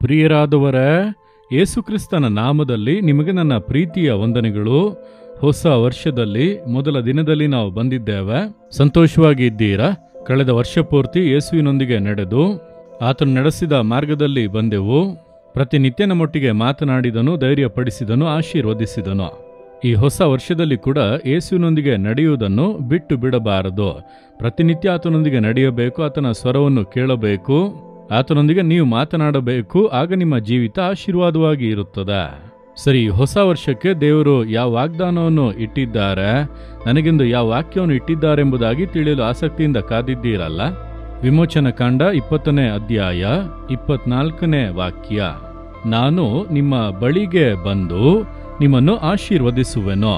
ಪ್ರಿಯರಾದವರೇ, ಯೇಸುಕ್ರಿಸ್ತನ ನಾಮದಲ್ಲಿ ನಿಮಗೆ ನನ್ನ ಪ್ರೀತಿಯ ವಂದನೆಗಳು. ಹೊಸ ವರ್ಷದಲ್ಲಿ ಮೊದಲ ದಿನದಲ್ಲಿ ನಾವು ಬಂದಿದ್ದೇವೆ. ಸಂತೋಷವಾಗಿ ಇದ್ದೀರಾ? ಕಳೆದ ವರ್ಷ ಪೂರ್ತಿ ಯೇಸುವಿನೊಂದಿಗೆ ನಡೆದು ಆತನು ನಡೆಸಿದ ಮಾರ್ಗದಲ್ಲಿ ಬಂದೆವು. ಪ್ರತಿನಿತ್ಯ ನಮ್ಮೊಟ್ಟಿಗೆ ಮಾತನಾಡಿದನು, ಧೈರ್ಯಪಡಿಸಿದನು, ಆಶೀರ್ವದಿಸಿದನು. ಈ ಹೊಸ ವರ್ಷದಲ್ಲಿ ಕೂಡ ಯೇಸುವಿನೊಂದಿಗೆ ನಡೆಯುವುದನ್ನು ಬಿಟ್ಟು ಬಿಡಬಾರದು. ಪ್ರತಿನಿತ್ಯ ಆತನೊಂದಿಗೆ ನಡೆಯಬೇಕು, ಆತನ ಸ್ವರವನ್ನು ಕೇಳಬೇಕು, ಆತನೊಂದಿಗೆ ನೀವು ಮಾತನಾಡಬೇಕು. ಆಗ ನಿಮ್ಮ ಜೀವಿತ ಆಶೀರ್ವಾದವಾಗಿ ಇರುತ್ತದೆ. ಸರಿ, ಹೊಸ ವರ್ಷಕ್ಕೆ ದೇವರು ಯಾವ ವಾಗ್ದಾನವನ್ನು ಇಟ್ಟಿದ್ದಾರೆ, ನನಗೆಂದು ಯಾವ ವಾಕ್ಯವನ್ನು ಇಟ್ಟಿದ್ದಾರೆ ಎಂಬುದಾಗಿ ತಿಳಿಯಲು ಆಸಕ್ತಿಯಿಂದ ಕಾದಿದ್ದೀರಲ್ಲ? ವಿಮೋಚನ ಕಾಂಡ 20ನೇ ಅಧ್ಯಾಯ 24ನೇ ವಾಕ್ಯ. ನಾನು ನಿಮ್ಮ ಬಳಿಗೆ ಬಂದು ನಿಮ್ಮನ್ನು ಆಶೀರ್ವದಿಸುವೆನು.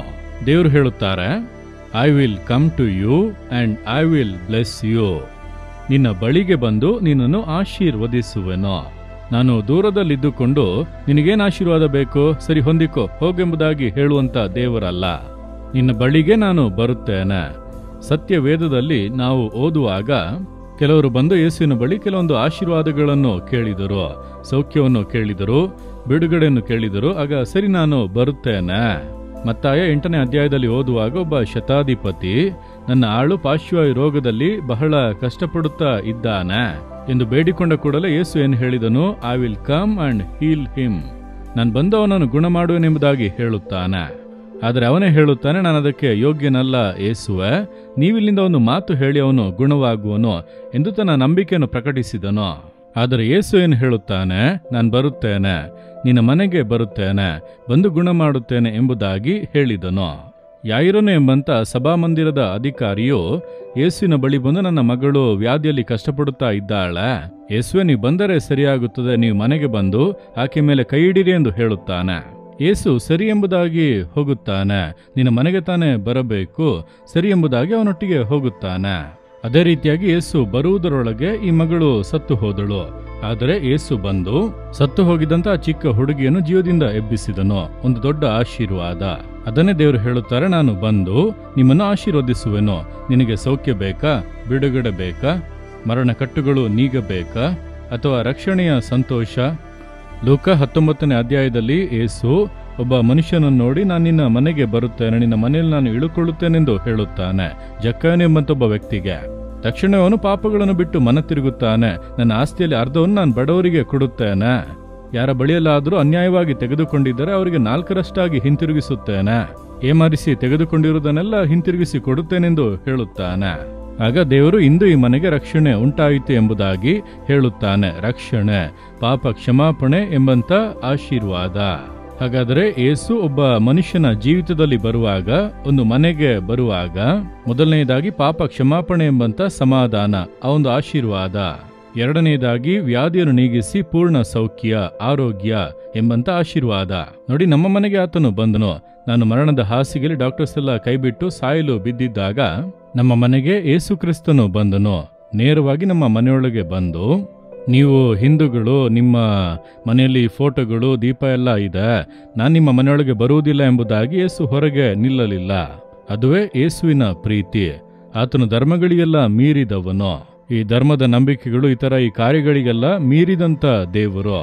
ದೇವರು ಹೇಳುತ್ತಾರೆ, I will come to you and I will bless you. ನಿನ್ನ ಬಳಿಗೆ ಬಂದು ನಿನ್ನನ್ನು ಆಶೀರ್ವದಿಸುವೆನು. ನಾನು ದೂರದಲ್ಲಿದ್ದುಕೊಂಡು ನಿನಗೇನು ಆಶೀರ್ವಾದ ಬೇಕು, ಸರಿ ಹೊಂದಿಕೋ, ಹೋಗೆಂಬುದಾಗಿ ಹೇಳುವಂತ ದೇವರಲ್ಲ. ನಿನ್ನ ಬಳಿಗೆ ನಾನು ಬರುತ್ತೇನೆ. ಸತ್ಯ ವೇದದಲ್ಲಿ ನಾವು ಓದುವಾಗ ಕೆಲವರು ಬಂದು ಯೇಸುವಿನ ಬಳಿ ಕೆಲವೊಂದು ಆಶೀರ್ವಾದಗಳನ್ನು ಕೇಳಿದರು, ಸೌಖ್ಯವನ್ನು ಕೇಳಿದರು, ಬಿಡುಗಡೆಯನ್ನು ಕೇಳಿದರು. ಆಗ ಸರಿ, ನಾನು ಬರುತ್ತೇನೆ. ಮತ್ತಾಯ 8ನೇ ಅಧ್ಯಾಯದಲ್ಲಿ ಓದುವಾಗ ಒಬ್ಬ ಶತಾಧಿಪತಿ ನನ್ನ ಆಳು ಪಾರ್ಶ್ವವಾಯು ರೋಗದಲ್ಲಿ ಬಹಳ ಕಷ್ಟಪಡುತ್ತಾ ಇದ್ದಾನೆ ಎಂದು ಬೇಡಿಕೊಂಡ ಕೂಡಲೇ ಯೇಸು ಏನು ಹೇಳಿದನು? I will come and heal him. ನಾನು ಬಂದು ಅವನನ್ನು ಗುಣ ಮಾಡುವೆನೆಂಬುದಾಗಿ ಹೇಳುತ್ತಾನೆ. ಆದರೆ ಅವನೇ ಹೇಳುತ್ತಾನೆ, ನಾನು ಅದಕ್ಕೆ ಯೋಗ್ಯನಲ್ಲ ಯೇಸುವೆ, ನೀವಿಲ್ಲಿಂದ ಒಂದು ಮಾತು ಹೇಳಿ ಅವನು ಗುಣವಾಗುವನು ಎಂದು ತನ್ನ ನಂಬಿಕೆಯನ್ನು ಪ್ರಕಟಿಸಿದನು. ಆದರೆ ಯೇಸು ಏನು ಹೇಳುತ್ತಾನೆ? ನಾನು ಬರುತ್ತೇನೆ, ನಿನ್ನ ಮನೆಗೆ ಬರುತ್ತೇನೆ, ಬಂದು ಗುಣ ಮಾಡುತ್ತೇನೆ ಎಂಬುದಾಗಿ ಹೇಳಿದನು. ಯಾಯಿರನು ಎಂಬಂತ ಸಭಾಮಂದಿರದ ಅಧಿಕಾರಿಯು ಯೇಸುವಿನ ಬಳಿ ಬಂದು, ನನ್ನ ಮಗಳು ವ್ಯಾಧಿಯಲ್ಲಿ ಕಷ್ಟಪಡುತ್ತಾ ಇದ್ದಾಳೆ, ಯೇಸುವೆ ನೀವು ಬಂದರೆ ಸರಿಯಾಗುತ್ತದೆ, ನೀವು ಮನೆಗೆ ಬಂದು ಆಕೆ ಮೇಲೆ ಕೈ ಹಿಡಿರಿ ಎಂದು ಹೇಳುತ್ತಾನೆ. ಯೇಸು ಸರಿ ಎಂಬುದಾಗಿ ಹೋಗುತ್ತಾನೆ. ನಿನ್ನ ಮನೆಗೆ ತಾನೇ ಬರಬೇಕು, ಸರಿ ಎಂಬುದಾಗಿ ಅವನೊಟ್ಟಿಗೆ ಹೋಗುತ್ತಾನೆ. ಅದೇ ರೀತಿಯಾಗಿ ಯೇಸು ಬರುವುದರೊಳಗೆ ಈ ಮಗಳು ಸತ್ತು ಹೋದಳು. ಆದರೆ ಯೇಸು ಬಂದು ಸತ್ತು ಹೋಗಿದ್ದಂತ ಆ ಚಿಕ್ಕ ಹುಡುಗಿಯನ್ನು ಜೀವದಿಂದ ಎಬ್ಬಿಸಿದನು. ಒಂದು ದೊಡ್ಡ ಆಶೀರ್ವಾದ. ಅದನ್ನೇ ದೇವರು ಹೇಳುತ್ತಾರೆ, ನಾನು ಬಂದು ನಿಮ್ಮನ್ನು ಆಶೀರ್ವದಿಸುವೆನು. ನಿನಗೆ ಸೌಖ್ಯ ಬೇಕಾ? ಬಿಡುಗಡೆ ಬೇಕಾ? ಮರಣ ಕಟ್ಟುಗಳು ನೀಗಬೇಕಾ? ಅಥವಾ ರಕ್ಷಣೆಯ ಸಂತೋಷ? ಲೂಕ 19ನೇ ಅಧ್ಯಾಯದಲ್ಲಿ ಯೇಸು ಒಬ್ಬ ಮನುಷ್ಯನನ್ನು ನೋಡಿ, ನಾನು ನಿನ್ನ ಮನೆಗೆ ಬರುತ್ತೇನೆ, ನಿನ್ನ ಮನೆಯಲ್ಲಿ ನಾನು ಇಳುಕೊಳ್ಳುತ್ತೇನೆಂದು ಹೇಳುತ್ತಾನೆ ಜಕ್ಕಯ್ಯನು ಎಂಬಂತ ಒಬ್ಬ ವ್ಯಕ್ತಿಗೆ. ತಕ್ಷಣ ಅವನು ಪಾಪಗಳನ್ನು ಬಿಟ್ಟು ಮನ ತಿರುಗುತ್ತಾನೆ. ನನ್ನ ಆಸ್ತಿಯಲ್ಲಿ ಅರ್ಧವನ್ನು ನಾನು ಬಡವರಿಗೆ ಕೊಡುತ್ತೇನೆ. ಯಾರ ಬಳಿಯಲ್ಲಾದರೂ ಅನ್ಯಾಯವಾಗಿ ತೆಗೆದುಕೊಂಡಿದ್ದರೆ ಅವರಿಗೆ 4ರಷ್ಟಾಗಿ ಹಿಂತಿರುಗಿಸುತ್ತೇನೆ. ಏಮಾರಿಸಿ ತೆಗೆದುಕೊಂಡಿರುವುದನ್ನೆಲ್ಲ ಹಿಂತಿರುಗಿಸಿ ಕೊಡುತ್ತೇನೆಂದು ಹೇಳುತ್ತಾನೆ. ಆಗ ದೇವರು ಇಂದು ಈ ಮನೆಗೆ ರಕ್ಷಣೆ ಉಂಟಾಯಿತು ಎಂಬುದಾಗಿ ಹೇಳುತ್ತಾನೆ. ರಕ್ಷಣೆ, ಪಾಪ ಕ್ಷಮಾಪಣೆ ಎಂಬಂತ ಆಶೀರ್ವಾದ. ಹಾಗಾದರೆ ಯೇಸು ಒಬ್ಬ ಮನುಷ್ಯನ ಜೀವಿತದಲ್ಲಿ ಬರುವಾಗ, ಒಂದು ಮನೆಗೆ ಬರುವಾಗ, ಮೊದಲನೆಯದಾಗಿ ಪಾಪ ಕ್ಷಮಾಪಣೆ ಎಂಬಂತ ಸಮಾಧಾನ, ಆ ಒಂದು ಆಶೀರ್ವಾದ. ಎರಡನೆಯದಾಗಿ ವ್ಯಾಧಿಯನ್ನು ನೀಗಿಸಿ ಪೂರ್ಣ ಸೌಖ್ಯ, ಆರೋಗ್ಯ ಎಂಬಂತ ಆಶೀರ್ವಾದ. ನೋಡಿ, ನಮ್ಮ ಮನೆಗೆ ಆತನು ಬಂದನು. ನಾನು ಮರಣದ ಹಾಸಿಗೆಯಲ್ಲಿ ಡಾಕ್ಟರ್ಸ್ ಎಲ್ಲ ಕೈಬಿಟ್ಟು ಸಾಯಲು ಬಿದ್ದಿದ್ದಾಗ ನಮ್ಮ ಮನೆಗೆ ಯೇಸು ಕ್ರಿಸ್ತನು ಬಂದನು. ನೇರವಾಗಿ ನಮ್ಮ ಮನೆಯೊಳಗೆ ಬಂದು, ನೀವು ಹಿಂದೂಗಳು, ನಿಮ್ಮ ಮನೆಯಲ್ಲಿ ಫೋಟೋಗಳು, ದೀಪ ಎಲ್ಲ ಇದೆ, ನಾನು ನಿಮ್ಮ ಮನೆಯೊಳಗೆ ಬರುವುದಿಲ್ಲ ಎಂಬುದಾಗಿ ಯೇಸು ಹೊರಗೆ ನಿಲ್ಲಲಿಲ್ಲ. ಅದುವೇ ಯೇಸುವಿನ ಪ್ರೀತಿ. ಆತನು ಧರ್ಮಗಳಿಗೆಲ್ಲ ಮೀರಿದವನು. ಈ ಧರ್ಮದ ನಂಬಿಕೆಗಳು, ಈ ಕಾರ್ಯಗಳಿಗೆಲ್ಲ ಮೀರಿದಂತ ದೇವರು.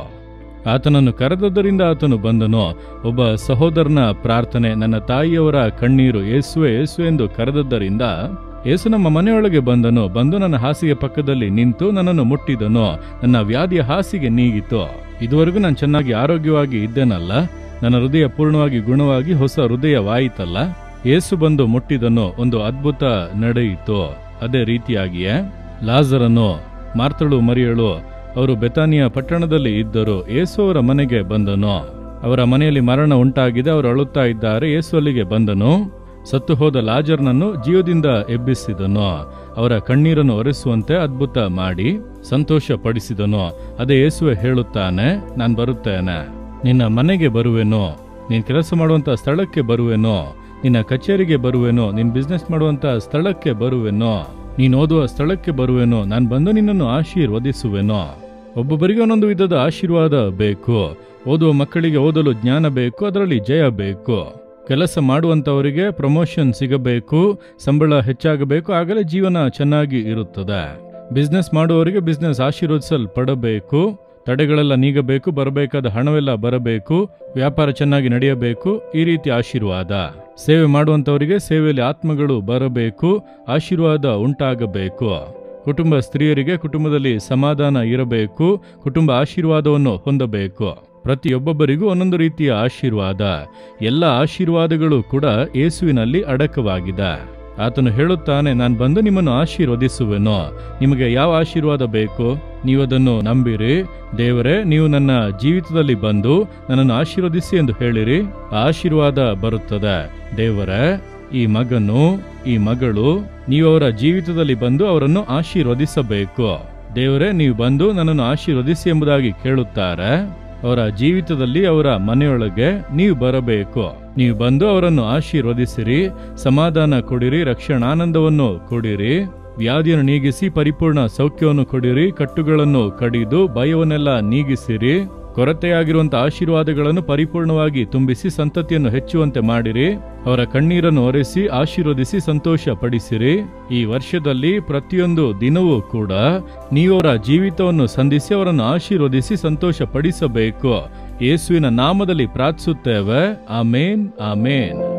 ಆತನನ್ನು ಕರೆದದ್ದರಿಂದ ಆತನು ಬಂದನು. ಒಬ್ಬ ಸಹೋದರನ ಪ್ರಾರ್ಥನೆ, ನನ್ನ ತಾಯಿಯವರ ಕಣ್ಣೀರು, ಯೇಸುವೆ ಯೇಸುವೆ ಎಂದು ಕರೆದದ್ದರಿಂದ ಯೇಸು ನಮ್ಮ ಮನೆಯೊಳಗೆ ಬಂದನು. ಬಂದು ನನ್ನ ಹಾಸಿಗೆ ಪಕ್ಕದಲ್ಲಿ ನಿಂತು ನನ್ನನ್ನು ಮುಟ್ಟಿದನು. ನನ್ನ ವ್ಯಾಧಿಯ ಹಾಸಿಗೆ ನೀಗಿತು. ಇದುವರೆಗೂ ನಾನು ಚೆನ್ನಾಗಿ ಆರೋಗ್ಯವಾಗಿ ಇದ್ದೇನಲ್ಲ, ನನ್ನ ಹೃದಯ ಪೂರ್ಣವಾಗಿ ಗುಣವಾಗಿ ಹೊಸ ಹೃದಯವಾಯಿತಲ್ಲ. ಯೇಸು ಬಂದು ಮುಟ್ಟಿದನು, ಒಂದು ಅದ್ಭುತ ನಡೆಯಿತು. ಅದೇ ರೀತಿಯಾಗಿಯೇ ಲಾಜರನು, ಮಾರ್ತಳು, ಮರಿಯಳು ಅವರು ಬೆತಾನಿಯ ಪಟ್ಟಣದಲ್ಲಿ ಇದ್ದರು. ಯೇಸು ಅವರ ಮನೆಗೆ ಬಂದನು. ಅವರ ಮನೆಯಲ್ಲಿ ಮರಣ ಉಂಟಾಗಿದೆ, ಅವರು ಅಳುತ್ತಾ ಇದ್ದಾರೆ. ಯೇಸು ಅಲ್ಲಿಗೆ ಬಂದನು. ಸತ್ತು ಹೋದ ಲಾಜರ್ನನ್ನು ಜೀವದಿಂದ ಎಬ್ಬಿಸಿದನು. ಅವರ ಕಣ್ಣೀರನ್ನು ಒರೆಸುವಂತೆ ಅದ್ಭುತ ಮಾಡಿ ಸಂತೋಷ ಪಡಿಸಿದನು. ಅದೇ ಯೇಸುವೆ ಹೇಳುತ್ತಾನೆ, ನಾನು ಬರುತ್ತೇನೆ, ನಿನ್ನ ಮನೆಗೆ ಬರುವೆನು, ನೀನು ಕೆಲಸ ಮಾಡುವಂತ ಸ್ಥಳಕ್ಕೆ ಬರುವೆನು, ನಿನ್ನ ಕಚೇರಿಗೆ ಬರುವೆನು, ನೀನು ಬಿಸ್ನೆಸ್ ಮಾಡುವಂತ ಸ್ಥಳಕ್ಕೆ ಬರುವೆನು, ನೀನು ಓದುವ ಸ್ಥಳಕ್ಕೆ ಬರುವೆನು. ನಾನು ಬಂದು ನಿನ್ನನ್ನು ಆಶೀರ್ವದಿಸುವೆನು. ಒಬ್ಬೊಬ್ಬರಿಗೆ ಒಂದೊಂದು ವಿಧದ ಆಶೀರ್ವಾದ ಬೇಕು. ಓದುವ ಮಕ್ಕಳಿಗೆ ಓದಲು ಜ್ಞಾನ ಬೇಕು, ಅದರಲ್ಲಿ ಜಯ ಬೇಕು. ಕೆಲಸ ಮಾಡುವಂಥವರಿಗೆ ಪ್ರಮೋಷನ್ ಸಿಗಬೇಕು, ಸಂಬಳ ಹೆಚ್ಚಾಗಬೇಕು, ಆಗಲೇ ಜೀವನ ಚೆನ್ನಾಗಿ ಇರುತ್ತದೆ. ಬಿಸ್ನೆಸ್ ಮಾಡುವವರಿಗೆ ಬಿಸ್ನೆಸ್ ಆಶೀರ್ವದಿಸಲ್ಪಡಬೇಕು, ತಡೆಗಳೆಲ್ಲ ನೀಗಬೇಕು, ಬರಬೇಕಾದ ಹಣವೆಲ್ಲ ಬರಬೇಕು, ವ್ಯಾಪಾರ ಚೆನ್ನಾಗಿ ನಡೆಯಬೇಕು, ಈ ರೀತಿ ಆಶೀರ್ವಾದ. ಸೇವೆ ಮಾಡುವಂಥವರಿಗೆ ಸೇವೆಯಲ್ಲಿ ಆತ್ಮಗಳು ಬರಬೇಕು, ಆಶೀರ್ವಾದ ಉಂಟಾಗಬೇಕು. ಕುಟುಂಬ ಸ್ತ್ರೀಯರಿಗೆ ಕುಟುಂಬದಲ್ಲಿ ಸಮಾಧಾನ ಇರಬೇಕು, ಕುಟುಂಬ ಆಶೀರ್ವಾದವನ್ನು ಹೊಂದಬೇಕು. ಪ್ರತಿಯೊಬ್ಬೊಬ್ಬರಿಗೂ ಒಂದೊಂದು ರೀತಿಯ ಆಶೀರ್ವಾದ. ಎಲ್ಲ ಆಶೀರ್ವಾದಗಳು ಕೂಡ ಯೇಸುವಿನಲ್ಲಿ ಅಡಕವಾಗಿದೆ. ಆತನು ಹೇಳುತ್ತಾನೆ, ನಾನು ಬಂದು ನಿಮ್ಮನ್ನು ಆಶೀರ್ವದಿಸುವೆನು. ನಿಮಗೆ ಯಾವ ಆಶೀರ್ವಾದ ಬೇಕು? ನೀವದನ್ನು ನಂಬಿರಿ. ದೇವರೇ, ನೀವು ನನ್ನ ಜೀವಿತದಲ್ಲಿ ಬಂದು ನನ್ನನ್ನು ಆಶೀರ್ವದಿಸಿ ಎಂದು ಹೇಳಿರಿ, ಆಶೀರ್ವಾದ ಬರುತ್ತದೆ. ದೇವರೇ, ಈ ಮಗನು, ಈ ಮಗಳು, ನೀವು ಅವರ ಜೀವಿತದಲ್ಲಿ ಬಂದು ಅವರನ್ನು ಆಶೀರ್ವದಿಸಬೇಕು. ದೇವರೇ, ನೀವು ಬಂದು ನನ್ನನ್ನು ಆಶೀರ್ವದಿಸಿ ಎಂಬುದಾಗಿ ಕೇಳುತ್ತಾರೆ. ಅವರ ಜೀವಿತದಲ್ಲಿ, ಅವರ ಮನೆಯೊಳಗೆ ನೀವು ಬರಬೇಕು. ನೀವು ಬಂದು ಅವರನ್ನು ಆಶೀರ್ವದಿಸಿರಿ, ಸಮಾಧಾನ ಕೊಡಿರಿ, ರಕ್ಷಣಾನಂದವನ್ನು ಕೊಡಿರಿ, ವ್ಯಾಧಿಯನ್ನು ನೀಗಿಸಿ ಪರಿಪೂರ್ಣ ಸೌಖ್ಯವನ್ನು ಕೊಡಿರಿ, ಕಟ್ಟುಗಳನ್ನು ಕಡಿದು ಭಯವನ್ನೆಲ್ಲ ನೀಗಿಸಿರಿ, ಕೊರತೆಯಾಗಿರುವಂತಹ ಆಶೀರ್ವಾದಗಳನ್ನು ಪರಿಪೂರ್ಣವಾಗಿ ತುಂಬಿಸಿ ಸಂತತಿಯನ್ನು ಹೆಚ್ಚುವಂತೆ ಮಾಡಿರಿ, ಅವರ ಕಣ್ಣೀರನ್ನು ಒರೆಸಿ ಆಶೀರ್ವದಿಸಿ ಸಂತೋಷ ಪಡಿಸಿರಿ. ಈ ವರ್ಷದಲ್ಲಿ ಪ್ರತಿಯೊಂದು ದಿನವೂ ಕೂಡ ನೀವು ಅವರ ಜೀವಿತವನ್ನು ಸಂಧಿಸಿ ಅವರನ್ನು ಆಶೀರ್ವದಿಸಿ ಸಂತೋಷ ಪಡಿಸಬೇಕು. ಯೇಸುವಿನ ನಾಮದಲ್ಲಿ ಪ್ರಾರ್ಥಿಸುತ್ತೇವೆ. ಆಮೇನ್, ಆಮೇನ್.